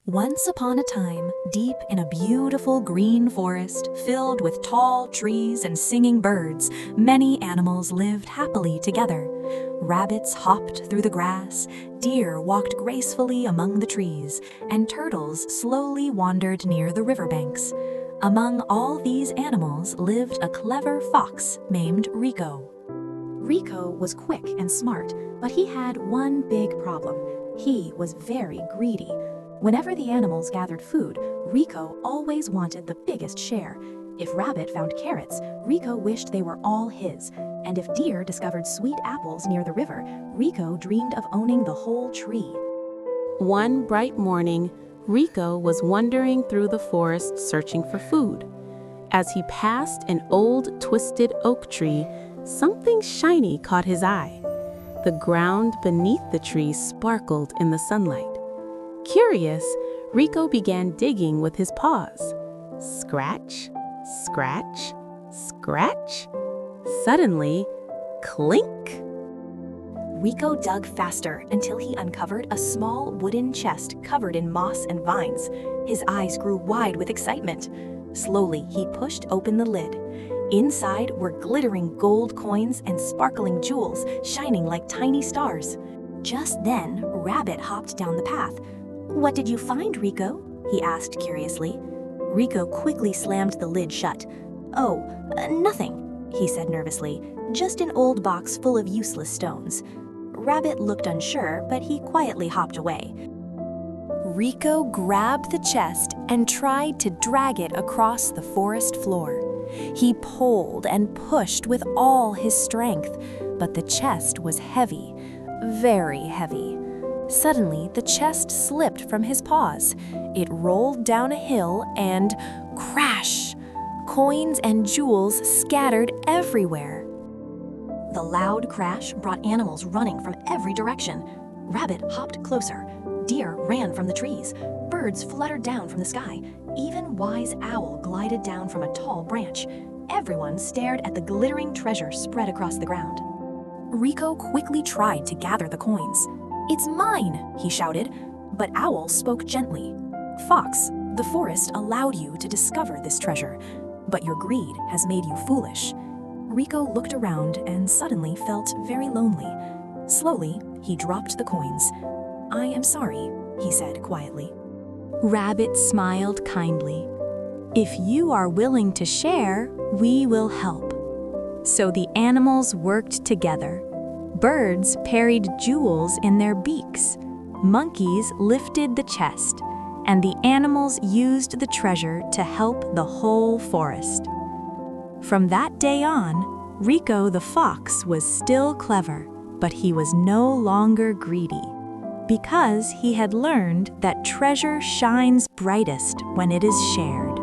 Once upon a time, deep in a beautiful green forest filled with tall trees and singing birds, many animals lived happily together. Rabbits hopped through the grass, deer walked gracefully among the trees, and turtles slowly wandered near the riverbanks. Among all these animals lived a clever fox named Riko. Riko was quick and smart, but he had one big problem. He was very greedy. Whenever the animals gathered food, Riko always wanted the biggest share. If Rabbit found carrots, Riko wished they were all his. And if deer discovered sweet apples near the river, Riko dreamed of owning the whole tree. One bright morning, Riko was wandering through the forest searching for food. As he passed an old twisted oak tree, something shiny caught his eye. The ground beneath the tree sparkled in the sunlight. Curious, Riko began digging with his paws. Scratch, scratch, scratch. Suddenly, clink! Riko dug faster until he uncovered a small wooden chest covered in moss and vines. His eyes grew wide with excitement. Slowly, he pushed open the lid. Inside were glittering gold coins and sparkling jewels shining like tiny stars. Just then, Rabbit hopped down the path. "What did you find, Riko?" he asked curiously. Riko quickly slammed the lid shut. "Oh, nothing," he said nervously. "Just an old box full of useless stones." Rabbit looked unsure, but he quietly hopped away. Riko grabbed the chest and tried to drag it across the forest floor. He pulled and pushed with all his strength, but the chest was heavy, very heavy. Suddenly, the chest slipped from his paws. It rolled down a hill and crash! Coins and jewels scattered everywhere. The loud crash brought animals running from every direction. Rabbit hopped closer. Deer ran from the trees. Birds fluttered down from the sky. Even Wise Owl glided down from a tall branch. Everyone stared at the glittering treasure spread across the ground. Riko quickly tried to gather the coins. "It's mine!" he shouted, but Owl spoke gently. "Fox, the forest allowed you to discover this treasure, but your greed has made you foolish." Riko looked around and suddenly felt very lonely. Slowly, he dropped the coins. "I am sorry," he said quietly. Rabbit smiled kindly. "If you are willing to share, we will help." So the animals worked together. Birds parried jewels in their beaks. Monkeys lifted the chest, and the animals used the treasure to help the whole forest. From that day on, Riko the fox was still clever, but he was no longer greedy, because he had learned that treasure shines brightest when it is shared.